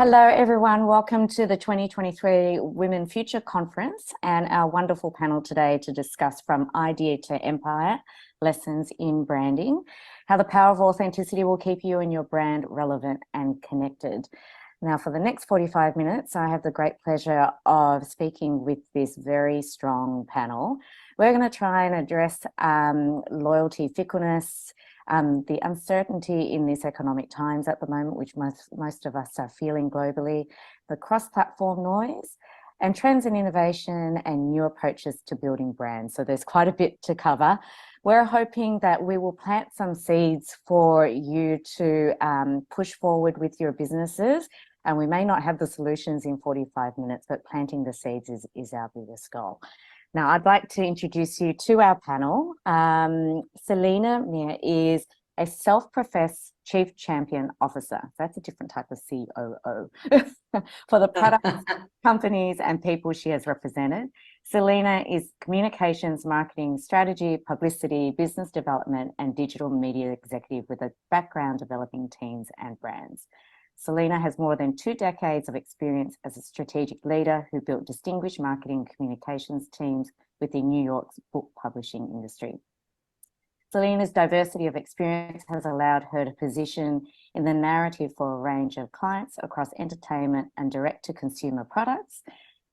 Hello, everyone. Welcome to the 2023 Women Future Conference and our wonderful panel today to discuss From Idea to Empire, Lessons in Branding, how the power of authenticity will keep you and your brand relevant and connected. Now, for the next 45 minutes, I have the great pleasure of speaking with this very strong panel. We're going to try and address loyalty fickleness, the uncertainty in these economic times at the moment, which most of us are feeling globally, the cross-platform noise, and trends in innovation and new approaches to building brands. So there's quite a bit to cover. We're hoping that we will plant some seeds for you to push forward with your businesses. And we may not have the solutions in 45 minutes, but planting the seeds is our biggest goal. Now, I'd like to introduce you to our panel. Selena Mir is a self-professed Chief Champion Officer. That's a different type of COO for the products, companies, and people she has represented. Selena is communications, marketing, strategy, publicity, business development, and digital media executive with a background developing teams and brands. Selena has more than 2 decades of experience as a strategic leader who built distinguished marketing and communications teams within New York's book publishing industry. Selena's diversity of experience has allowed her to position in the narrative for a range of clients across entertainment and direct-to-consumer products.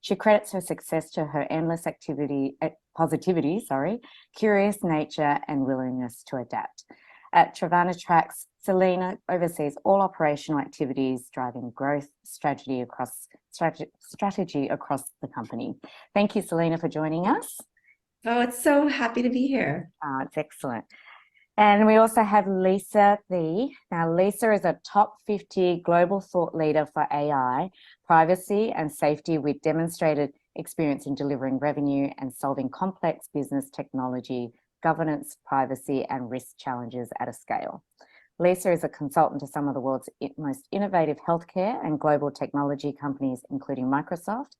She credits her success to her endless positivity, curious nature, and willingness to adapt. At Travana Tracks, Selena oversees all operational activities driving growth strategy across the company. Thank you, Selena, for joining us. Oh, it's so happy to be here. It's excellent. And we also have Lisa Thie. Now, Lisa is a top 50 global thought leader for AI, privacy, and safety with demonstrated experience in delivering revenue and solving complex business technology, governance, privacy, and risk challenges at a scale. Lisa is a consultant to some of the world's most innovative healthcare and global technology companies, including Microsoft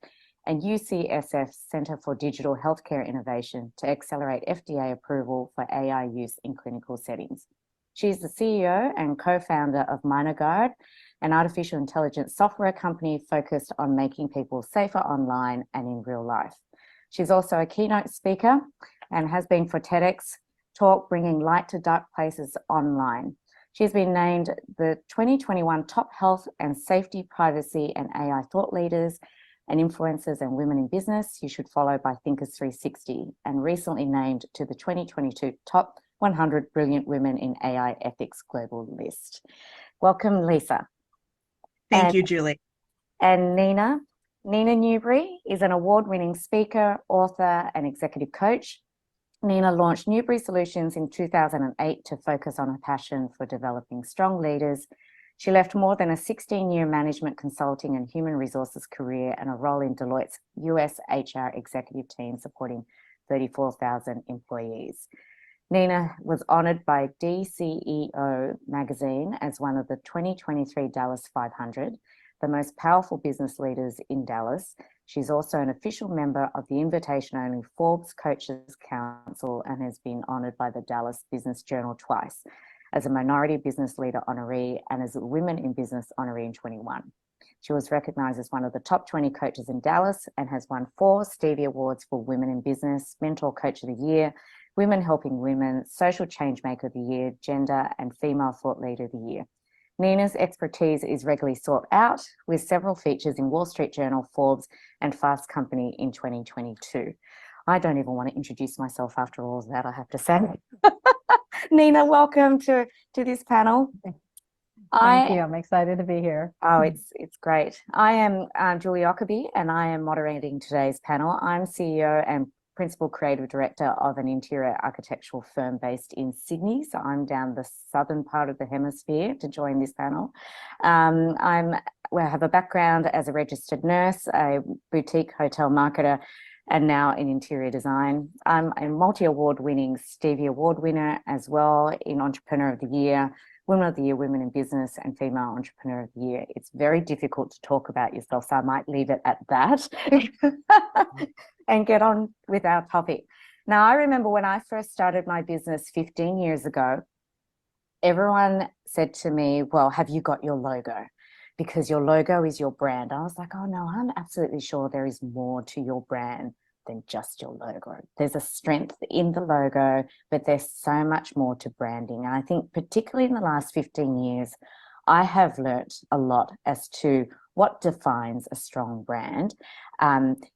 and UCSF's Center for Digital Healthcare Innovation to accelerate FDA approval for AI use in clinical settings. She is the CEO and co-founder of MinerGuard, an artificial intelligence software company focused on making people safer online and in real life. She's also a keynote speaker and has been for TEDx Talk, bringing light to dark places online. She's been named the 2021 Top Health and Safety, Privacy, and AI Thought Leaders and Influencers and Women in Business you should follow by Thinkers 360, and recently named to the 2022 Top 100 Brilliant Women in AI Ethics Global List. Welcome, Lisa. Thank you, Julie. And Nina Newbury is an award-winning speaker, author, and executive coach. Nina launched Newbury Solutions in 2008 to focus on her passion for developing strong leaders. She left more than a 16-year management consulting and human resources career and a role in Deloitte's US HR executive team supporting 34,000 employees. Nina was honored by DCEO magazine as one of the 2023 Dallas 500, the most powerful business leaders in Dallas. She's also an official member of the invitation-only Forbes Coaches Council and has been honored by the Dallas Business Journal twice as a Minority Business Leader honoree and as a Women in Business honoree in 21. She was recognized as one of the top 20 coaches in Dallas and has won 4 Stevie Awards for Women in Business, Mentor Coach of the Year, Women Helping Women, Social Change Maker of the Year, Gender and Female Thought Leader of the Year. Nina's expertise is regularly sought out with several features in Wall Street Journal, Forbes, and Fast Company in 2022. I don't even want to introduce myself after all of that, I have to say. Nina, welcome to this panel. Thank you. I'm excited to be here. Oh, it's great. I am Julie Ockerby, and I am moderating today's panel. I'm CEO and Principal Creative Director of an interior architectural firm based in Sydney. So I'm down the southern part of the hemisphere to join this panel. I have a background as a registered nurse, a boutique hotel marketer, and now in interior design. I'm a multi-award winning Stevie Award winner as well in Entrepreneur of the Year, Women of the Year, Women in Business, and Female Entrepreneur of the Year. It's very difficult to talk about yourself, so I might leave it at that and get on with our topic. Now, I remember when I first started my business 15 years ago, everyone said to me, well, have you got your logo? because your logo is your brand. I was like, oh no, I'm absolutely sure there is more to your brand than just your logo. There's a strength in the logo, but there's so much more to branding. And I think particularly in the last 15 years, I have learnt a lot as to what defines a strong brand.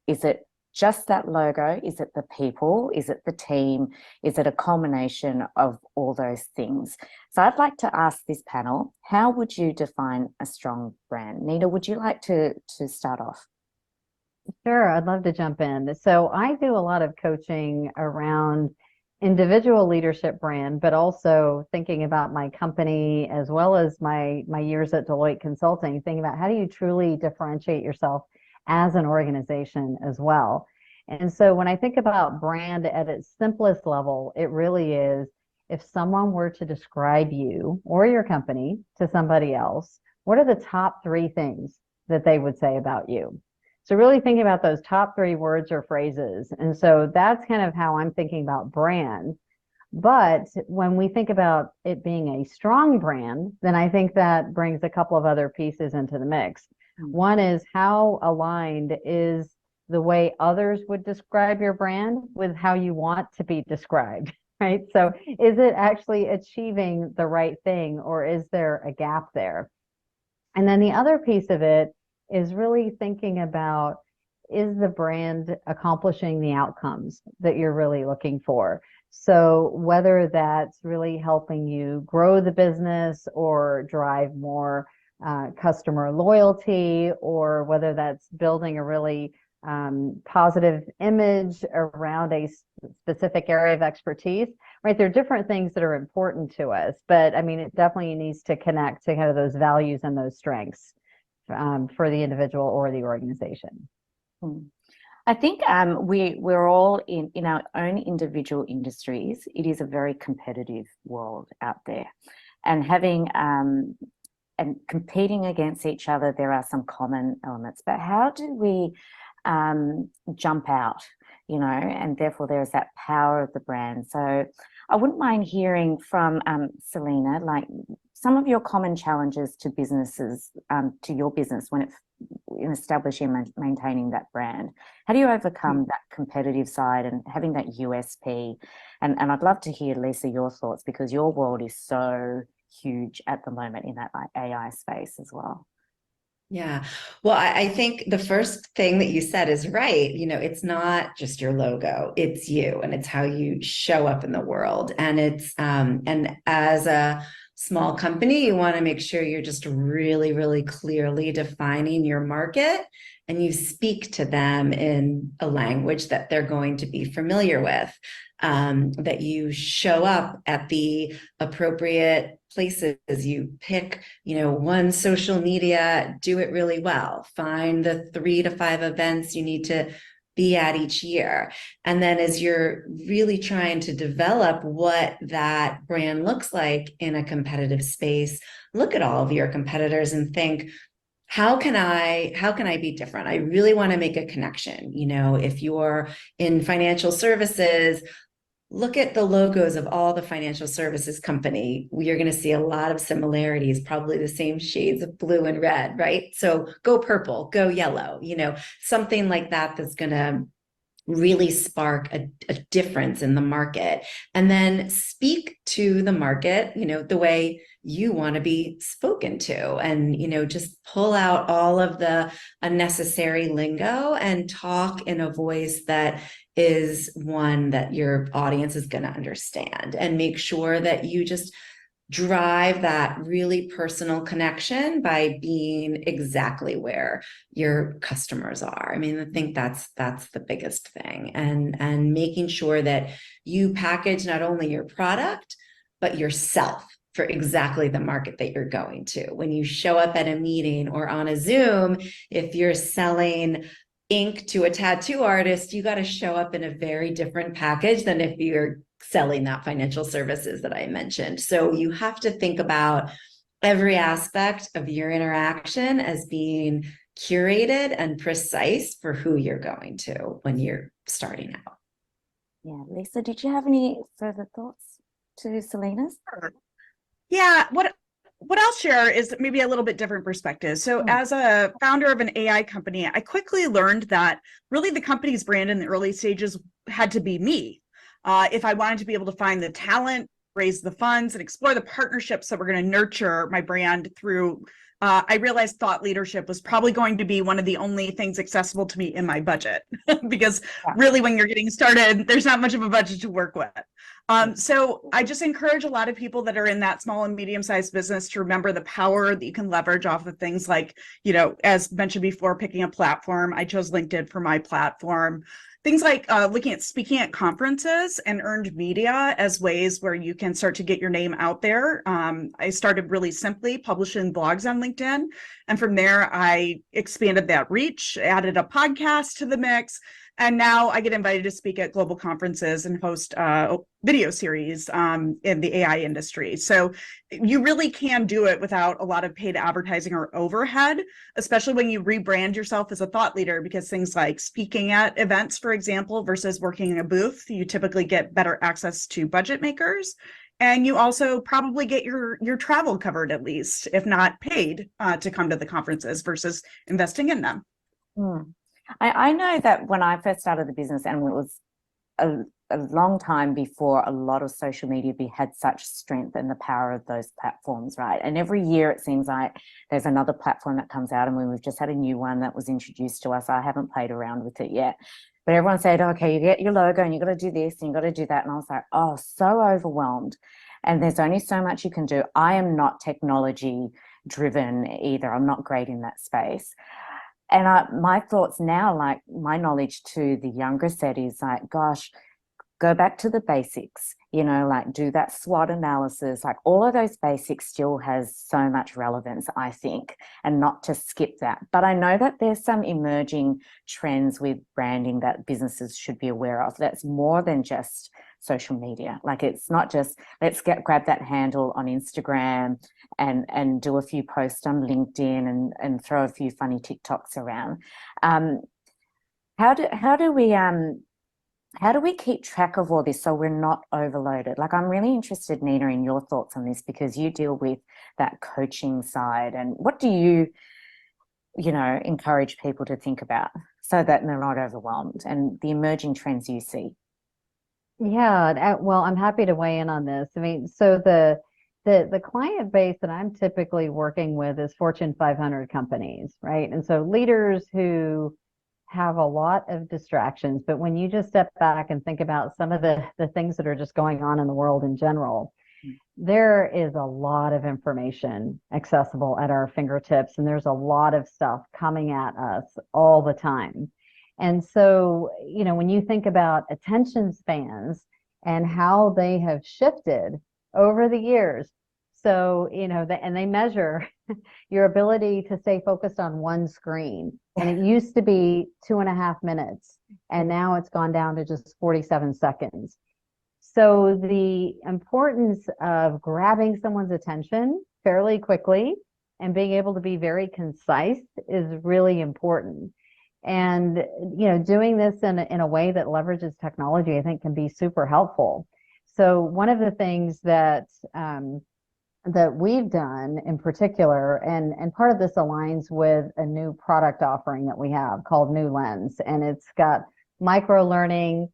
Is it just that logo? Is it the people? Is it the team? Is it a culmination of all those things? So I'd like to ask this panel, how would you define a strong brand? Nita, would you like to start off? Sure, I'd love to jump in. So I do a lot of coaching around individual leadership brand, but also thinking about my company as well as my years at Deloitte Consulting, thinking about how do you truly differentiate yourself as an organization as well. And so when I think about brand at its simplest level, it really is if someone were to describe you or your company to somebody else, what are the top three things that they would say about you? So really thinking about those top three words or phrases. And so that's kind of how I'm thinking about brand. But when we think about it being a strong brand, then I think that brings a couple of other pieces into the mix. One is how aligned is the way others would describe your brand with how you want to be described, right? So is it actually achieving the right thing, or is there a gap there? And then the other piece of it is really thinking about, is the brand accomplishing the outcomes that you're really looking for? So whether that's really helping you grow the business or drive more customer loyalty, or whether that's building a really positive image around a specific area of expertise, right? There are different things that are important to us, but I mean, it definitely needs to connect to kind of those values and those strengths for the individual or the organization. I think we're all in our own individual industries. It is a very competitive world out there, and having and competing against each other, there are some common elements. But how do we jump out, and therefore there is that power of the brand. So I wouldn't mind hearing from Selena, like some of your common challenges to businesses, to your business when it's in establishing and maintaining that brand. How do you overcome that competitive side and having that USP? And I'd love to hear, Lisa, your thoughts, because your world is so huge at the moment in that AI space as well. Yeah. Well, I think the first thing that you said is right. It's not just your logo, it's you, and it's how you show up in the world. And and as a small company, you want to make sure you're just really, really clearly defining your market, and you speak to them in a language that they're going to be familiar with. That you show up at the appropriate places. You pick, one social media, do it really well. Find the 3 to 5 events you need to be at each year. And then as you're really trying to develop what that brand looks like in a competitive space, look at all of your competitors and think, how can I be different? I really want to make a connection. If you're in financial services, look at the logos of all the financial services company. You're going to see a lot of similarities, probably the same shades of blue and red, right? So go purple, go yellow, something like that that's going to really spark a difference in the market. And then speak to the market, the way you want to be spoken to, and, just pull out all of the unnecessary lingo and talk in a voice that is one that your audience is going to understand, and make sure that you just drive that really personal connection by being exactly where your customers are. I mean, I think that's the biggest thing, and making sure that you package not only your product, but yourself for exactly the market that you're going to. When you show up at a meeting or on a Zoom, if you're selling ink to a tattoo artist, you got to show up in a very different package than if you're selling that financial services that I mentioned. So you have to think about every aspect of your interaction as being curated and precise for who you're going to when you're starting out. Yeah, Lisa, did you have any further thoughts to Selena's? Yeah, what what I'll share is maybe a little bit different perspective. So Hmm. as a founder of an AI company, I quickly learned that really the company's brand in the early stages had to be me. If I wanted to be able to find the talent, raise the funds, and explore the partnerships that were going to nurture my brand through, I realized thought leadership was probably going to be one of the only things accessible to me in my budget. Because Yeah. really, when you're getting started, there's not much of a budget to work with. So I just encourage a lot of people that are in that small and medium-sized business to remember the power that you can leverage off of things like, as mentioned before, picking a platform. I chose LinkedIn for my platform. Things like looking at speaking at conferences and earned media as ways where you can start to get your name out there. I started really simply publishing blogs on LinkedIn. And from there, I expanded that reach, added a podcast to the mix. And now I get invited to speak at global conferences and host video series in the AI industry. So you really can do it without a lot of paid advertising or overhead, especially when you rebrand yourself as a thought leader, because things like speaking at events, for example, versus working in a booth, you typically get better access to budget makers. And you also probably get your travel covered, at least, if not paid, to come to the conferences versus investing in them. Hmm. I know that when I first started the business, and it was a long time before a lot of social media had such strength and the power of those platforms, right? And every year it seems like there's another platform that comes out, and we've just had a new one that was introduced to us. I haven't played around with it yet, but everyone said, okay, you get your logo and you got to do this and you got to do that. And I was like, oh, so overwhelmed. And there's only so much you can do. I am not technology driven either. I'm not great in that space. And my thoughts now, like my knowledge to the younger set is like, gosh, go back to the basics, like do that SWOT analysis, like all of those basics still has so much relevance, I think, and not to skip that. But I know that there's some emerging trends with branding that businesses should be aware of. That's more than just social media. Like it's not just grab that handle on Instagram and do a few posts on LinkedIn and throw a few funny TikToks around. How do we keep track of all this so we're not overloaded? Like, I'm really interested, Nina, in your thoughts on this, because you deal with that coaching side. And what do you encourage people to think about so that they're not overwhelmed, and the emerging trends you see? Yeah, well, I'm happy to weigh in on this. I mean, so the client base that I'm typically working with is Fortune 500 companies, right? And so leaders who have a lot of distractions, but when you just step back and think about some of the things that are just going on in the world in general, there is a lot of information accessible at our fingertips, and there's a lot of stuff coming at us all the time. And so, when you think about attention spans and how they have shifted over the years, so, and they measure your ability to stay focused on one screen. And it used to be 2.5 minutes, and now it's gone down to just 47 seconds. So the importance of grabbing someone's attention fairly quickly and being able to be very concise is really important. And, doing this in a way that leverages technology, I think, can be super helpful. So one of the things that we've done in particular, and part of this aligns with a new product offering that we have called New Lens, and it's got micro learning,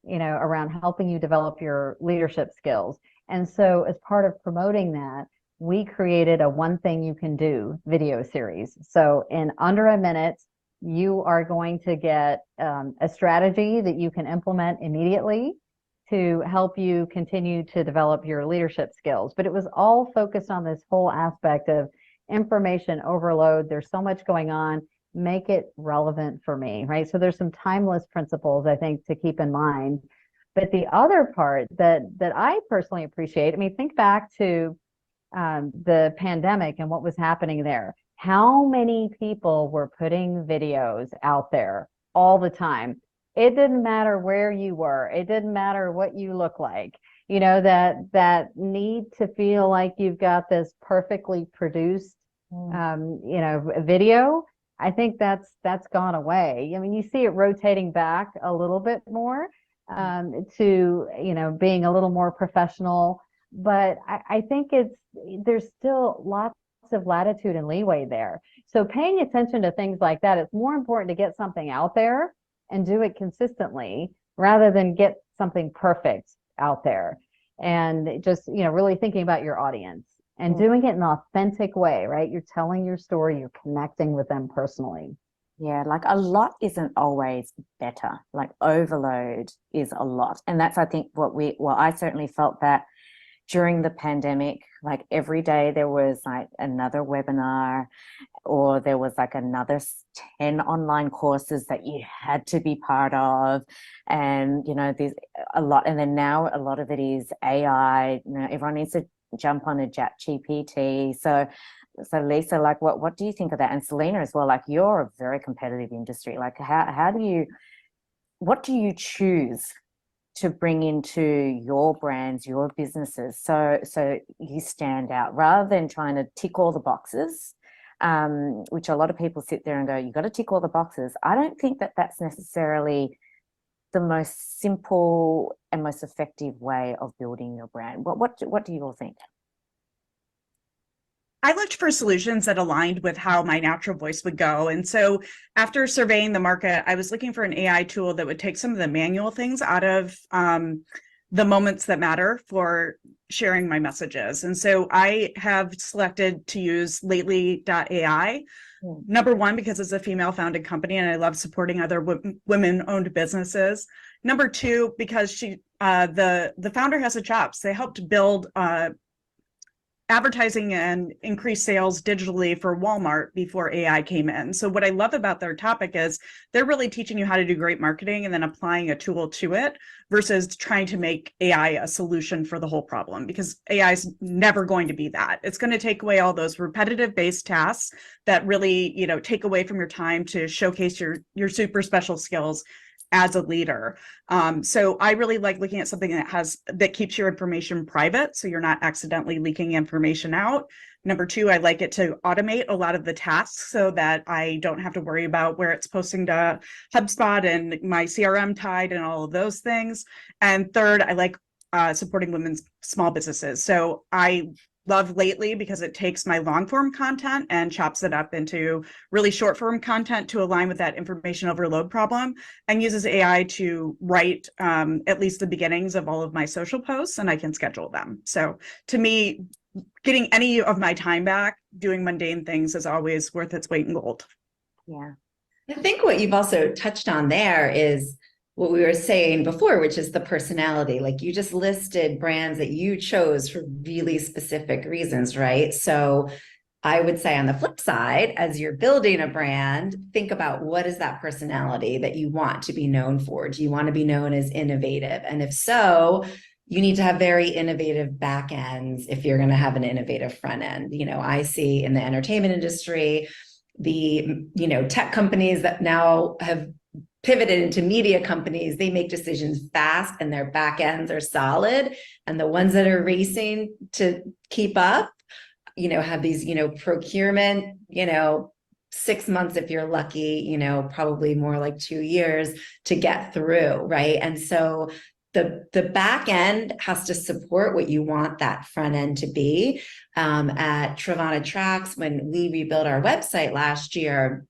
around helping you develop your leadership skills. And so as part of promoting that, we created a One Thing You Can Do video series. So in under a minute, you are going to get a strategy that you can implement immediately to help you continue to develop your leadership skills. But it was all focused on this whole aspect of information overload. There's so much going on. Make it relevant for me, right? So there's some timeless principles, I think, to keep in mind. But the other part that I personally appreciate, I mean, think back to the pandemic and what was happening there. How many people were putting videos out there all the time? It didn't matter where you were. It didn't matter what you look like. That need to feel like you've got this perfectly produced, video. I think that's gone away. I mean, you see it rotating back a little bit more to, being a little more professional. but I think there's still lots of latitude and leeway there. So paying attention to things like that, it's more important to get something out there and do it consistently rather than get something perfect out there. And just, really thinking about your audience and doing it in an authentic way, right? You're telling your story, you're connecting with them personally. Yeah, like a lot isn't always better. Like overload is a lot. And that's, I think, I certainly felt that during the pandemic, like every day there was like another webinar, or there was like another 10 online courses that you had to be part of. And, there's a lot. And then now a lot of it is AI, everyone needs to jump on a chat GPT. So Lisa, like what do you think of that? And Selena as well, like you're a very competitive industry. Like what do you choose to bring into your brands, your businesses, so you stand out rather than trying to tick all the boxes, which a lot of people sit there and go, you got to tick all the boxes. I don't think that that's necessarily the most simple and most effective way of building your brand. What do you all think? I looked for solutions that aligned with how my natural voice would go. And so after surveying the market, I was looking for an AI tool that would take some of the manual things out of the moments that matter for sharing my messages. And so I have selected to use lately.ai. Number one, because it's a female founded company and I love supporting other women owned businesses. Number two, because the founder has the chops. They helped build advertising and increase sales digitally for Walmart before AI came in. So what I love about their topic is they're really teaching you how to do great marketing and then applying a tool to it versus trying to make AI a solution for the whole problem, because AI is never going to be that. It's going to take away all those repetitive based tasks that really, take away from your time to showcase your super special skills as a leader. So I really like looking at something that keeps your information private, so you're not accidentally leaking information out. Number two, I like it to automate a lot of the tasks so that I don't have to worry about where it's posting to HubSpot and my CRM tied and all of those things. And third, I like supporting women's small businesses. So I love Lately because it takes my long form content and chops it up into really short form content to align with that information overload problem, and uses AI to write at least the beginnings of all of my social posts, and I can schedule them. So to me, getting any of my time back doing mundane things is always worth its weight in gold. Yeah. I think what you've also touched on there is what we were saying before, which is the personality. Like you just listed brands that you chose for really specific reasons, right? So I would say on the flip side, as you're building a brand, think about what is that personality that you want to be known for? Do you want to be known as innovative? And if so, you need to have very innovative back ends if you're going to have an innovative front end. I see in the entertainment industry, the tech companies that now have pivoted into media companies, they make decisions fast and their back ends are solid. And the ones that are racing to keep up, have these, procurement, 6 months if you're lucky, probably more like 2 years to get through, right? And so the back end has to support what you want that front end to be. At Travana Tracks, when we rebuilt our website last year,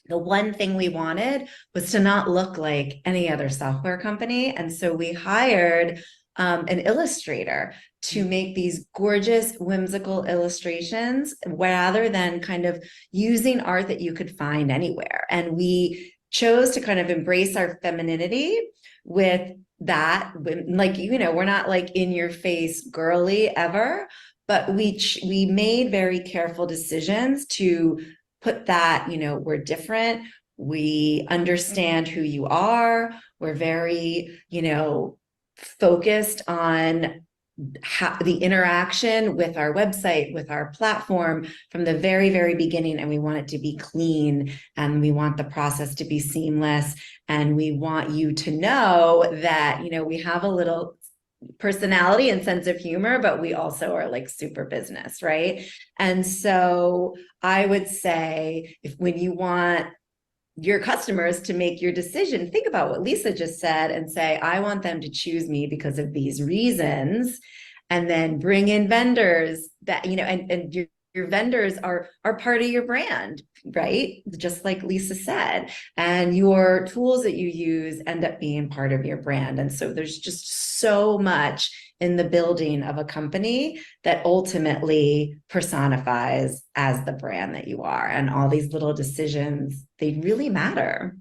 the one thing we wanted was to not look like any other software company. And so we hired an illustrator to make these gorgeous, whimsical illustrations rather than kind of using art that you could find anywhere. And we chose to kind of embrace our femininity with that. Like, we're not like in your face girly ever, but we made very careful decisions to put that, we're different. We understand who you are. We're very, focused on the interaction with our website, with our platform from the very, very beginning. And we want it to be clean, and we want the process to be seamless. And we want you to know that, we have a little personality and sense of humor, but we also are like super business, right? And so I would say when you want your customers to make your decision, think about what Lisa just said and say, I want them to choose me because of these reasons. and then bring in vendors that, and your vendors are part of your brand, right? Just like Lisa said, and your tools that you use end up being part of your brand. And so there's just so much in the building of a company that ultimately personifies as the brand that you are. And all these little decisions, they really matter.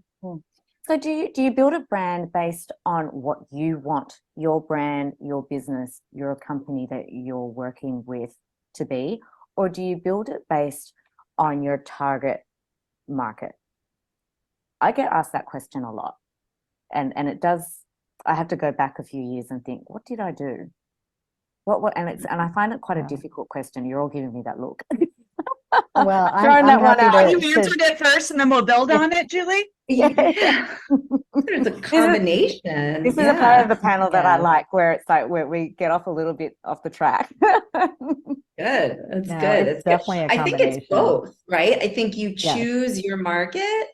So do you build a brand based on what you want your brand, your business, your company that you're working with to be? Or do you build it based on your target market? I get asked that question a lot. And it does, I have to go back a few years and think, what did I do? And I find it quite a difficult question. You're all giving me that look. Well, Throwing that one out. You answered it first and then we'll build on it, Julie. Yeah. There's a combination. This is a part of the panel that I like, where it's like where we get off a little bit off the track. Good. That's good. It's definitely a combination. I think it's both, right? I think you choose your market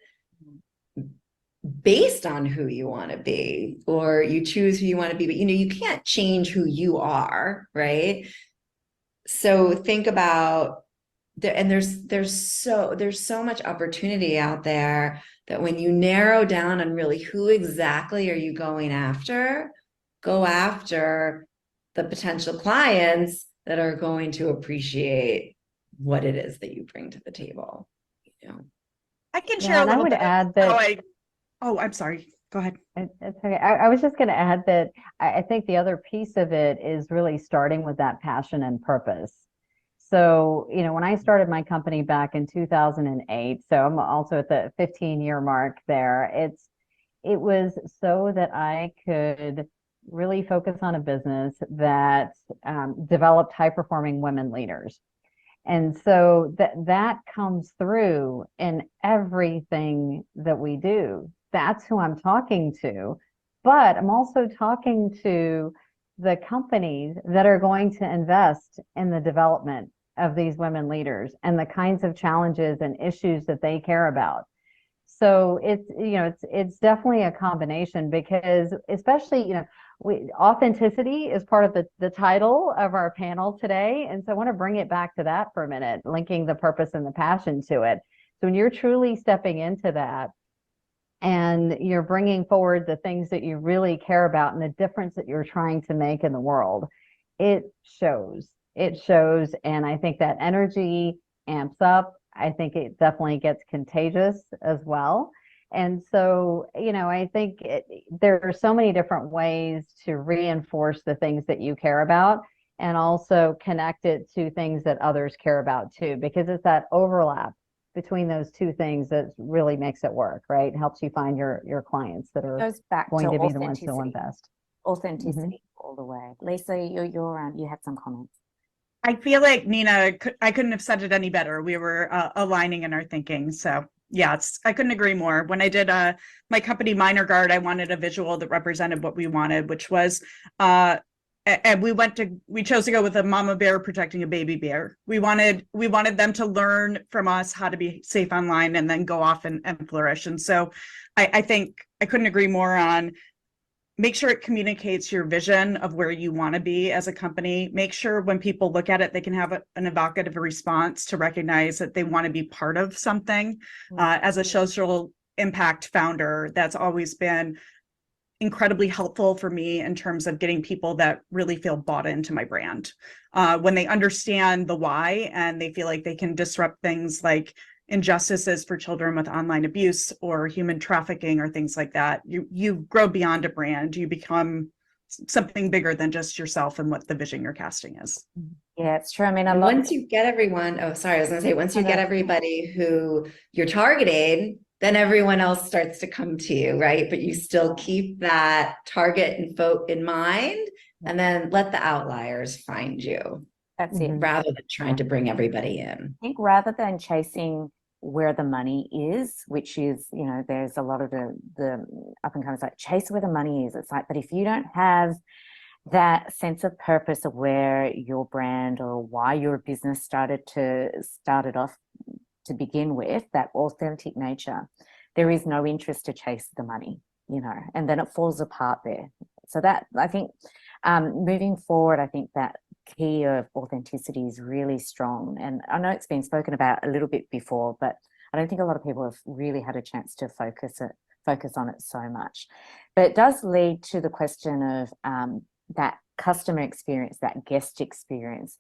based on who you want to be, or you choose who you want to be, but you can't change who you are, right? So think about and there's so much opportunity out there that when you narrow down on really who exactly are you going after, go after the potential clients that are going to appreciate what it is that you bring to the table. I can share a little bit. I would add that. I'm sorry. Go ahead. It's okay. I was just going to add that I think the other piece of it is really starting with that passion and purpose. So, when I started my company back in 2008, so I'm also at the 15-year mark there, it was so that I could really focus on a business that developed high-performing women leaders. And so that comes through in everything that we do. That's who I'm talking to. But I'm also talking to the companies that are going to invest in the development of these women leaders and the kinds of challenges and issues that they care about. So it's definitely a combination, because especially, authenticity is part of the title of our panel today. And so I want to bring it back to that for a minute, linking the purpose and the passion to it. So when you're truly stepping into that and you're bringing forward the things that you really care about and the difference that you're trying to make in the world, it shows. And I think that energy amps up. I think it definitely gets contagious as well. And so, I think there are so many different ways to reinforce the things that you care about and also connect it to things that others care about too, because it's that overlap between those two things that really makes it work, right? It helps you find your clients that are going to be the ones who will invest. Authenticity all the way. Lisa, you had some comments. I feel like Nina, I couldn't have said it any better. We were aligning in our thinking. So yeah, I couldn't agree more. When I did my company Minor Guard, I wanted a visual that represented what we wanted, which was, and we chose to go with a mama bear protecting a baby bear. We wanted them to learn from us how to be safe online and then go off and flourish. And so I think I couldn't agree more on make sure it communicates your vision of where you want to be as a company. Make sure when people look at it, they can have an evocative response to recognize that they want to be part of something. As a social impact founder, that's always been incredibly helpful for me in terms of getting people that really feel bought into my brand. When they understand the why and they feel like they can disrupt things like injustices for children with online abuse or human trafficking or things like that, you grow beyond a brand. You become something bigger than just yourself and what the vision you're casting is. Yeah, it's true. I mean, once you get everyone, once you get everybody who you're targeting, then everyone else starts to come to you, right? But you still keep that target in mind, and then let the outliers find you. That's it. Rather than trying to bring everybody in. I think rather than chasing where the money is, which is, there's a lot of the up and comers like chase where the money is. It's like, but if you don't have that sense of purpose of where your brand or why your business started off to begin with, that authentic nature, there is no interest to chase the money, and then it falls apart there. So that, I think, moving forward, I think that key of authenticity is really strong. And I know it's been spoken about a little bit before, but I don't think a lot of people have really had a chance to focus on it so much. But it does lead to the question of that customer experience, that guest experience,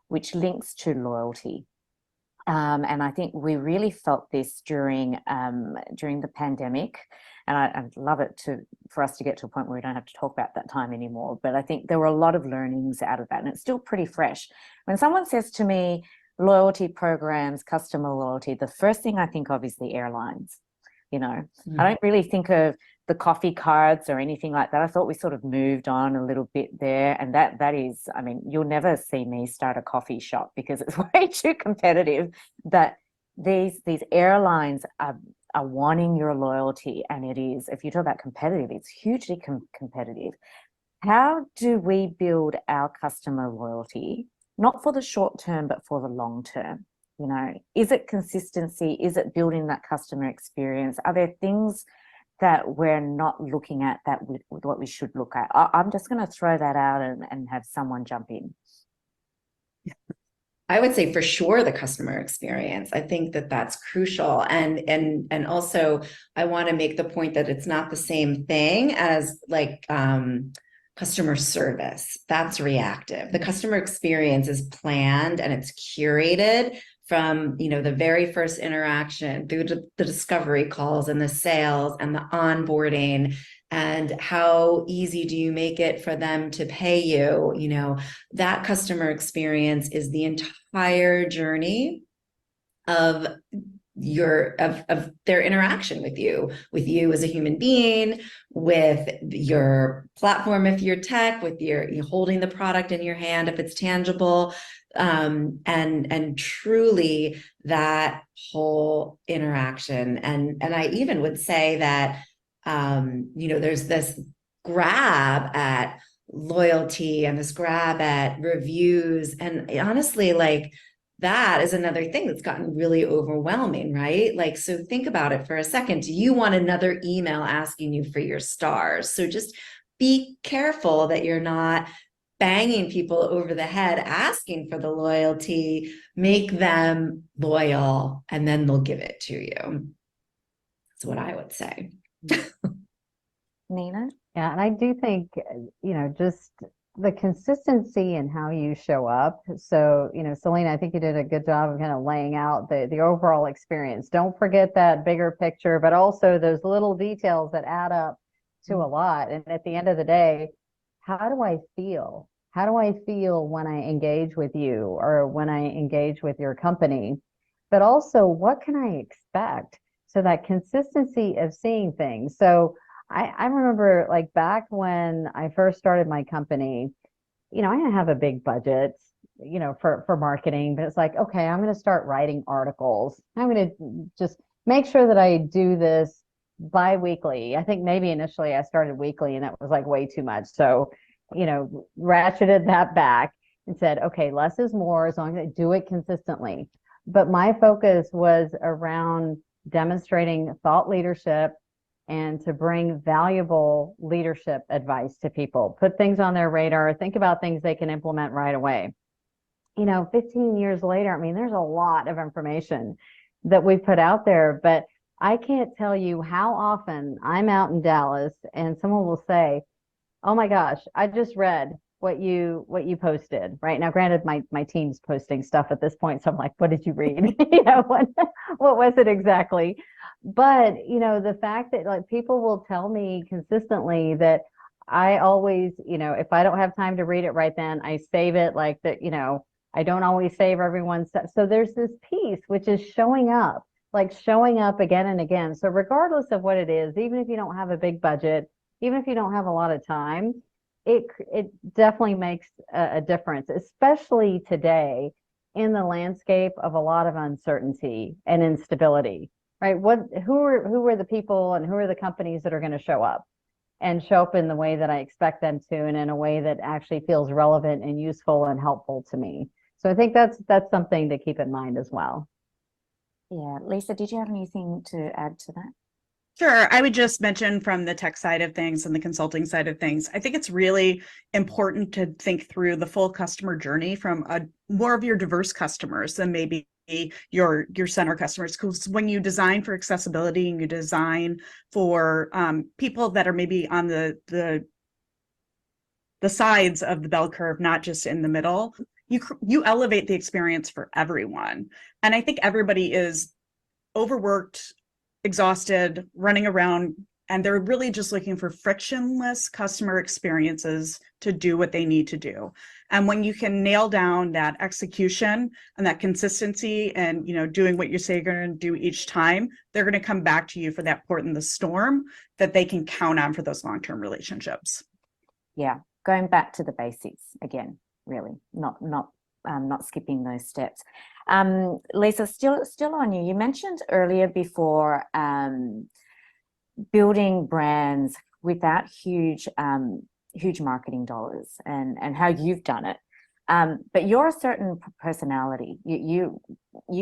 which links to loyalty. And I think we really felt this during the pandemic. And I'd love it for us to get to a point where we don't have to talk about that time anymore. But I think there were a lot of learnings out of that, and it's still pretty fresh. When someone says to me, loyalty programs, customer loyalty, the first thing I think of is the airlines. I don't really think of the coffee cards or anything like that. I thought we sort of moved on a little bit there. And that is, I mean, you'll never see me start a coffee shop because it's way too competitive. But these airlines are wanting your loyalty. And it is, if you talk about competitive, it's hugely competitive. How do we build our customer loyalty, not for the short term, but for the long term? Is it consistency? Is it building that customer experience? Are there things that we're not looking at what we should look at? I'm just going to throw that out and have someone jump in. I would say for sure the customer experience. I think that that's crucial. And also I want to make the point that it's not the same thing as like customer service. That's reactive. The customer experience is planned and it's curated from, the very first interaction through the discovery calls and the sales and the onboarding, and how easy do you make it for them to pay you? That customer experience is the entire journey of their interaction with you as a human being, with your platform if you're tech, with you holding the product in your hand if it's tangible, and truly that whole interaction. And I even would say that there's this grab at loyalty and this grab at reviews, and honestly, like, that is another thing that's gotten really overwhelming, right? Like, so think about it for a second. Do you want another email asking you for your stars? So just be careful that you're not banging people over the head, asking for the loyalty. Make them loyal, and then they'll give it to you. That's what I would say. Nina? Yeah, and I do think, just the consistency in how you show up. So, Selena, I think you did a good job of kind of laying out the overall experience. Don't forget that bigger picture, but also those little details that add up to a lot. And at the end of the day, how do I feel? How do I feel when I engage with you or when I engage with your company? But also, what can I expect? So that consistency of seeing things. So I remember, like, back when I first started my company, I didn't have a big budget, for marketing, but it's like, okay, I'm going to start writing articles. I'm going to just make sure that I do this bi-weekly. I think maybe initially I started weekly and that was like way too much. So, ratcheted that back and said, okay, less is more as long as I do it consistently. But my focus was around demonstrating thought leadership and to bring valuable leadership advice to people, put things on their radar, think about things they can implement right away. 15 years later, I mean, there's a lot of information that we put out there, but I can't tell you how often I'm out in Dallas and someone will say, oh my gosh, I just read what you posted. Right now, granted, my team's posting stuff at this point, so I'm like, what did you read? What was it exactly? But the fact that, like, people will tell me consistently that I always, if I don't have time to read it right then, I save it, like that. I don't always save everyone's stuff. So there's this piece which is showing up again and again. So regardless of what it is, even if you don't have a big budget, even if you don't have a lot of time, it definitely makes a difference, especially today in the landscape of a lot of uncertainty and instability, right? Who are the people and who are the companies that are going to show up in the way that I expect them to, and in a way that actually feels relevant and useful and helpful to me. So I think that's something to keep in mind as well. Yeah. Lisa, did you have anything to add to that? Sure. I would just mention from the tech side of things and the consulting side of things, I think it's really important to think through the full customer journey from a more of your diverse customers than maybe your center customers. Because when you design for accessibility and you design for people that are maybe on the sides of the bell curve, not just in the middle, you elevate the experience for everyone. And I think everybody is overworked, exhausted, running around, and they're really just looking for frictionless customer experiences to do what they need to do. And when you can nail down that execution and that consistency and, doing what you say you're going to do each time, they're going to come back to you for that port in the storm that they can count on for those long-term relationships. Yeah, going back to the basics again, really, not skipping those steps. Lisa, still on you. You mentioned earlier before building brands without huge marketing dollars and how you've done it. But you're a certain personality. You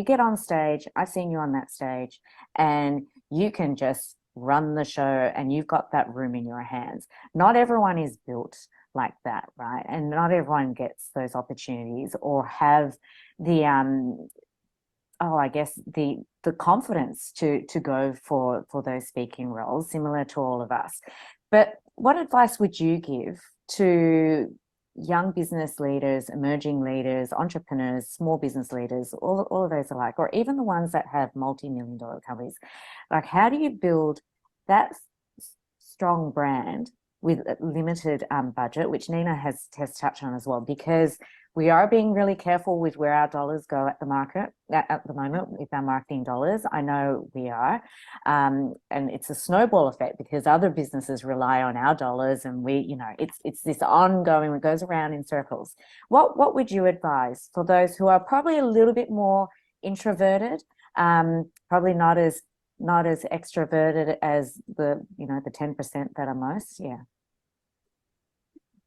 get on stage. I've seen you on that stage, and you can just run the show, and you've got that room in your hands. Not everyone is built like that, right? And not everyone gets those opportunities or have the I guess the confidence to go for those speaking roles, similar to all of us. But what advice would you give to young business leaders, emerging leaders, entrepreneurs, small business leaders, all of those alike, or even the ones that have multi-million-dollar companies? Like, how do you build that strong brand with a limited budget, which Nina has touched on as well, because we are being really careful with where our dollars go at the moment with our marketing dollars. I know we are, and it's a snowball effect because other businesses rely on our dollars, and it's this ongoing, it goes around in circles. What would you advise for those who are probably a little bit more introverted, probably not as extroverted as the 10% that are most? Yeah.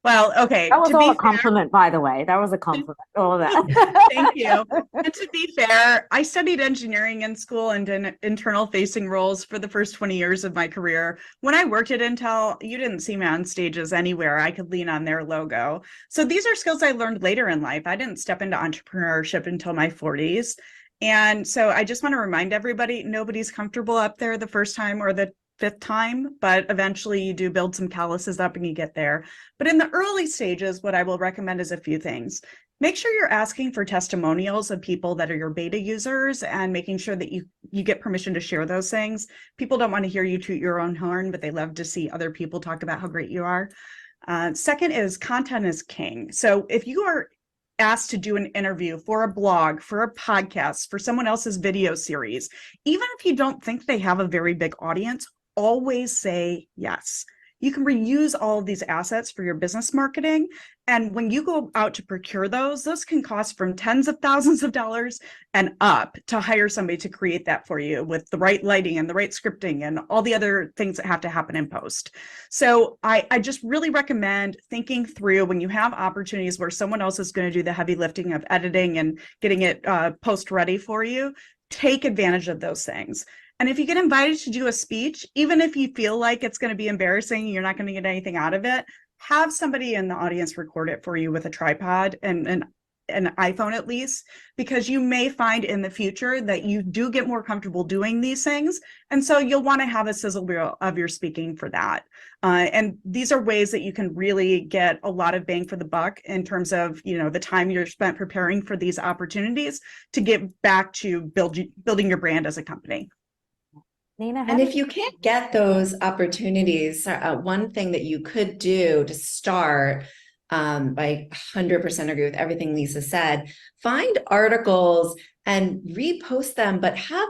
Well, okay. That was all a compliment, by the way. That was a compliment, all of that. Thank you. And to be fair, I studied engineering in school and did internal facing roles for the first 20 years of my career. When I worked at Intel, you didn't see me on stages anywhere. I could lean on their logo. So these are skills I learned later in life. I didn't step into entrepreneurship until my 40s. And so I just want to remind everybody, nobody's comfortable up there the first time or the fifth time, but eventually you do build some calluses up and you get there. But in the early stages, what I will recommend is a few things. Make sure you're asking for testimonials of people that are your beta users and making sure that you get permission to share those things. People don't want to hear you toot your own horn, but they love to see other people talk about how great you are. Second is content is king. So if you are asked to do an interview for a blog, for a podcast, for someone else's video series, even if you don't think they have a very big audience, always say yes. You can reuse all of these assets for your business marketing. And when you go out to procure those can cost from tens of thousands of dollars and up to hire somebody to create that for you with the right lighting and the right scripting and all the other things that have to happen in post. So I just really recommend thinking through when you have opportunities where someone else is going to do the heavy lifting of editing and getting it post ready for you, take advantage of those things. And if you get invited to do a speech, even if you feel like it's going to be embarrassing, you're not going to get anything out of it, have somebody in the audience record it for you with a tripod and an iPhone at least, because you may find in the future that you do get more comfortable doing these things. And so you'll want to have a sizzle reel of your speaking for that. And these are ways that you can really get a lot of bang for the buck in terms of, the time you're spent preparing for these opportunities to get back to building your brand as a company. Nina, and if you can't get those opportunities, one thing that you could do to start, I 100% agree with everything Lisa said, find articles and repost them, but have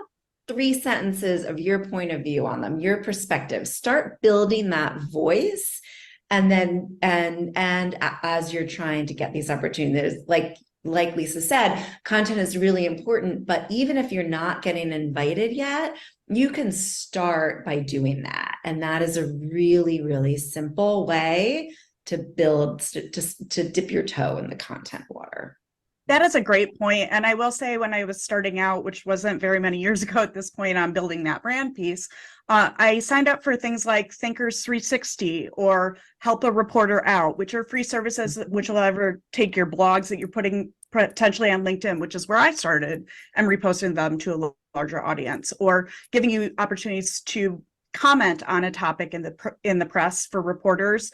3 sentences of your point of view on them, your perspective. Start building that voice. And then, and as you're trying to get these opportunities, like Lisa said, content is really important, but even if you're not getting invited yet, you can start by doing that. And that is a really, really simple way to build, to dip your toe in the content water. That is a great point. And I will say, when I was starting out, which wasn't very many years ago at this point, on building that brand piece, I signed up for things like Thinkers 360 or Help a Reporter Out, which are free services which will ever take your blogs that you're putting potentially on LinkedIn, which is where I started, and reposting them to a larger audience, or giving you opportunities to comment on a topic in the press for reporters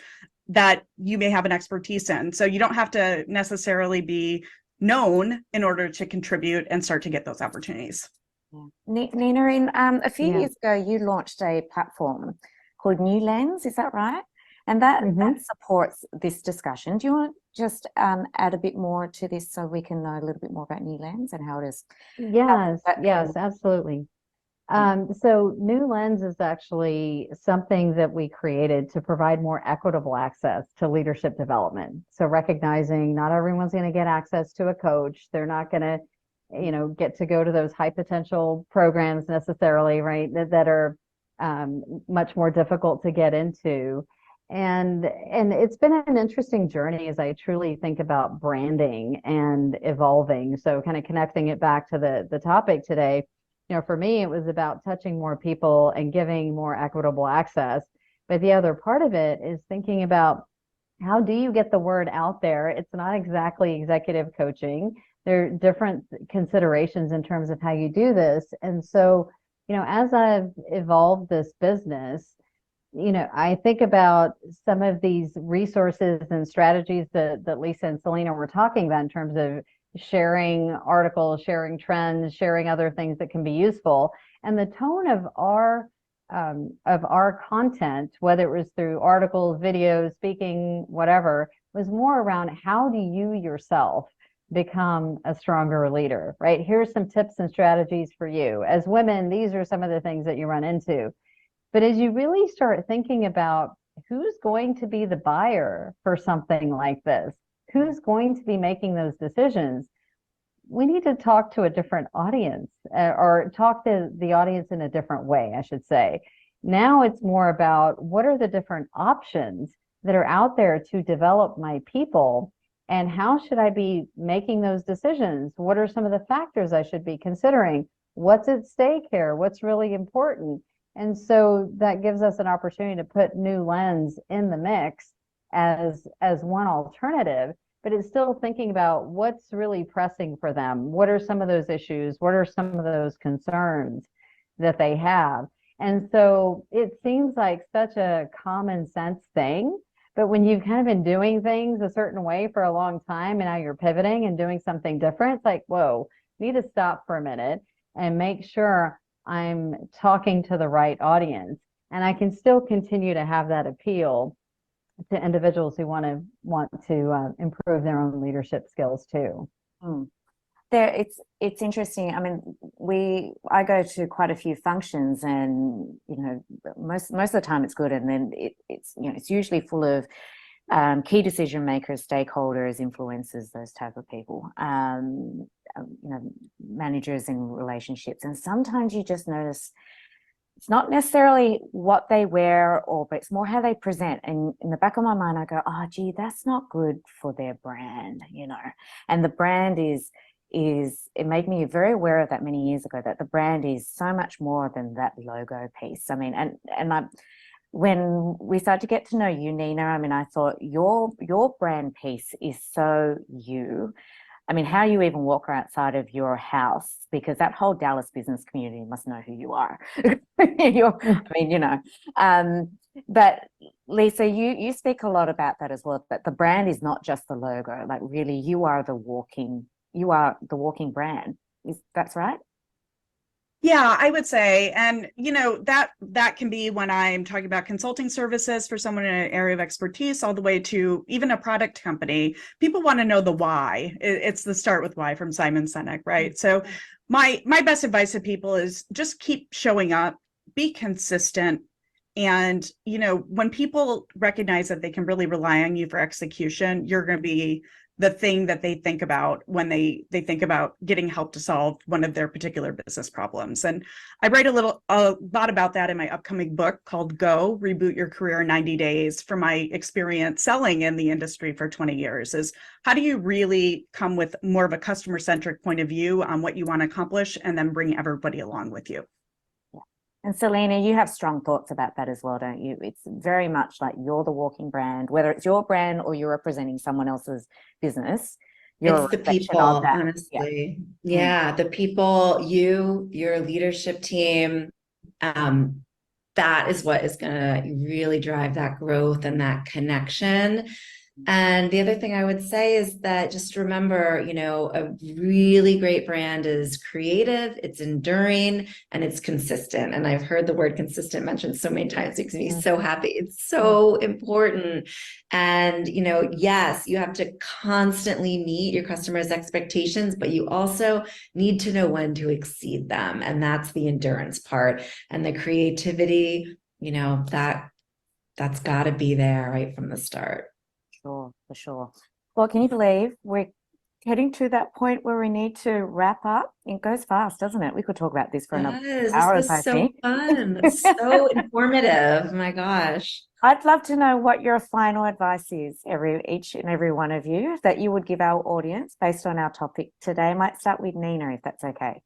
that you may have an expertise in. So you don't have to necessarily be known in order to contribute and start to get those opportunities. Nina, in a few Yeah. years ago, you launched a platform called New Lens, is that right? And that supports this discussion. Do you want to just add a bit more to this so we can know a little bit more about New Lens and how it is? Yes, absolutely. So New Lens is actually something that we created to provide more equitable access to leadership development. So recognizing not everyone's going to get access to a coach. They're not going to, get to go to those high potential programs necessarily, right? That are much more difficult to get into. And it's been an interesting journey as I truly think about branding and evolving. So kind of connecting it back to the topic today. For me, it was about touching more people and giving more equitable access. But the other part of it is thinking about, how do you get the word out there? It's not exactly executive coaching. There are different considerations in terms of how you do this. And so, as I've evolved this business, I think about some of these resources and strategies that Lisa and Selena were talking about in terms of sharing articles, sharing trends, sharing other things that can be useful. And the tone of our content, whether it was through articles, videos, speaking, whatever, was more around, how do you yourself become a stronger leader, right? Here's some tips and strategies for you. As women, these are some of the things that you run into. But as you really start thinking about who's going to be the buyer for something like this, who's going to be making those decisions, we need to talk to a different audience, or talk to the audience in a different way, I should say. Now it's more about, what are the different options that are out there to develop my people, and how should I be making those decisions? What are some of the factors I should be considering? What's at stake here? What's really important? And so that gives us an opportunity to put New Lens in the mix as one alternative, but it's still thinking about what's really pressing for them. What are some of those issues? What are some of those concerns that they have? And so it seems like such a common sense thing, but when you've kind of been doing things a certain way for a long time, and now you're pivoting and doing something different, it's like, whoa, need to stop for a minute and make sure I'm talking to the right audience, and I can still continue to have that appeal to individuals who want to improve their own leadership skills too. It's interesting. I mean, I go to quite a few functions, and most of the time it's good, and then it's usually full of key decision makers, stakeholders, influencers, those type of people, managers in relationships. And sometimes you just notice it's not necessarily what they wear, but it's more how they present. And in the back of my mind, I go, oh, gee, that's not good for their brand, And the brand is it made me very aware of that many years ago, that the brand is so much more than that logo piece. I mean, when we started to get to know you, Nina, I mean, I thought your brand piece is so you. I mean, how you even walk outside of your house, because that whole Dallas business community must know who you are. But Lisa, you speak a lot about that as well, that the brand is not just the logo. Like, really, you are the walking brand. That's right? Yeah, I would say, and that can be when I'm talking about consulting services for someone in an area of expertise, all the way to even a product company. People want to know the why. It's the Start With Why from Simon Sinek, right? So my best advice to people is just keep showing up, be consistent. And, when people recognize that they can really rely on you for execution, you're going to be the thing that they think about when they think about getting help to solve one of their particular business problems. And I write a lot about that in my upcoming book called Go, Reboot Your Career in 90 Days, from my experience selling in the industry for 20 years, is how do you really come with more of a customer-centric point of view on what you want to accomplish and then bring everybody along with you. And Selena, you have strong thoughts about that as well, don't you? It's very much like you're the walking brand, whether it's your brand or you're representing someone else's business. It's the people, honestly. Yeah, the people, your leadership team, that is what is going to really drive that growth and that connection. And the other thing I would say is that just remember, a really great brand is creative, it's enduring, and it's consistent. And I've heard the word consistent mentioned so many times. It makes me so happy. It's so important. And, yes, you have to constantly meet your customers' expectations, but you also need to know when to exceed them. And that's the endurance part. And the creativity, that's got to be there right from the start. For sure. Well, can you believe we're getting to that point where we need to wrap up? It goes fast, doesn't it? We could talk about this for another hour. This was so fun. It's so informative. My gosh. I'd love to know what your final advice is, each and every one of you, that you would give our audience based on our topic today. I might start with Nina, if that's okay.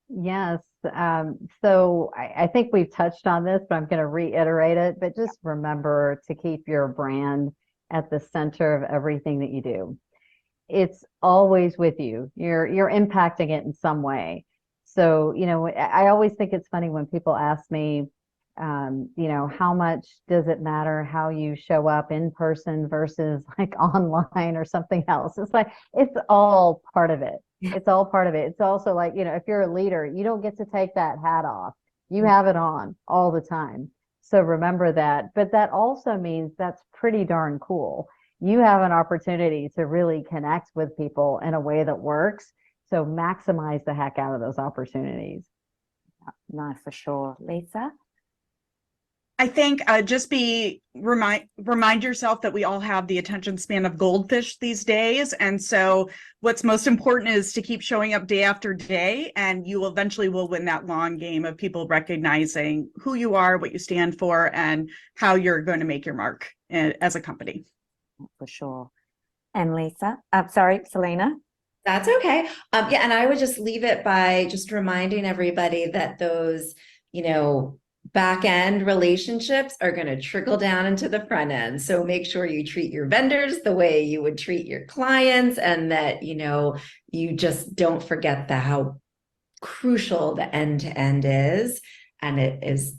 Yes. So I think we've touched on this, but I'm going to reiterate it. But just remember to keep your brand at the center of everything that you do. It's always with you. You're impacting it in some way. So, I always think it's funny when people ask me, how much does it matter how you show up in person versus like online or something else? It's like, it's all part of it. It's all part of it. It's also like, if you're a leader, you don't get to take that hat off. You have it on all the time. So remember that. But that also means that's pretty darn cool. You have an opportunity to really connect with people in a way that works. So maximize the heck out of those opportunities. No, for sure. Lisa? I think just remind yourself that we all have the attention span of goldfish these days. And so what's most important is to keep showing up day after day, and you eventually will win that long game of people recognizing who you are, what you stand for, and how you're going to make your mark as a company. For sure. And Lisa, Selena? That's okay. Yeah, and I would just leave it by just reminding everybody that those, back end relationships are going to trickle down into the front end. So make sure you treat your vendors the way you would treat your clients, and that, you just don't forget how crucial the end to end is. And it is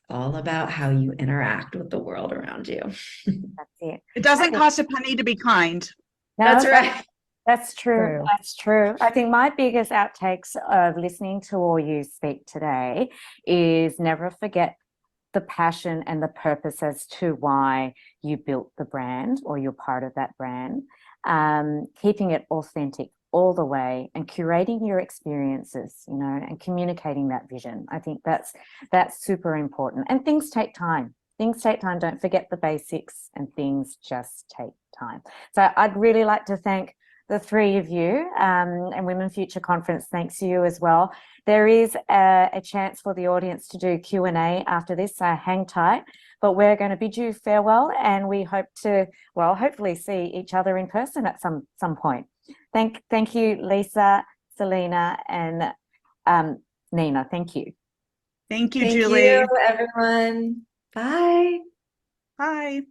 all about how you interact with the world around you. That's it. It doesn't cost a penny to be kind. No, that's right. That's true. That's true. I think my biggest outtakes of listening to all you speak today is never forget the passion and the purpose as to why you built the brand or you're part of that brand. Keeping it authentic all the way and curating your experiences, and communicating that vision. I think that's super important. And things take time. Things take time. Don't forget the basics, and things just take time. So I'd really like to thank the three of you, and Women Future Conference thanks you as well. There is a chance for the audience to do Q&A after this, so hang tight. But we're going to bid you farewell, and we hope to, hopefully see each other in person at some point. Thank you, Lisa, Selena, and Nina. Thank you. Thank you, Julie. Thank you, everyone. Bye. Bye.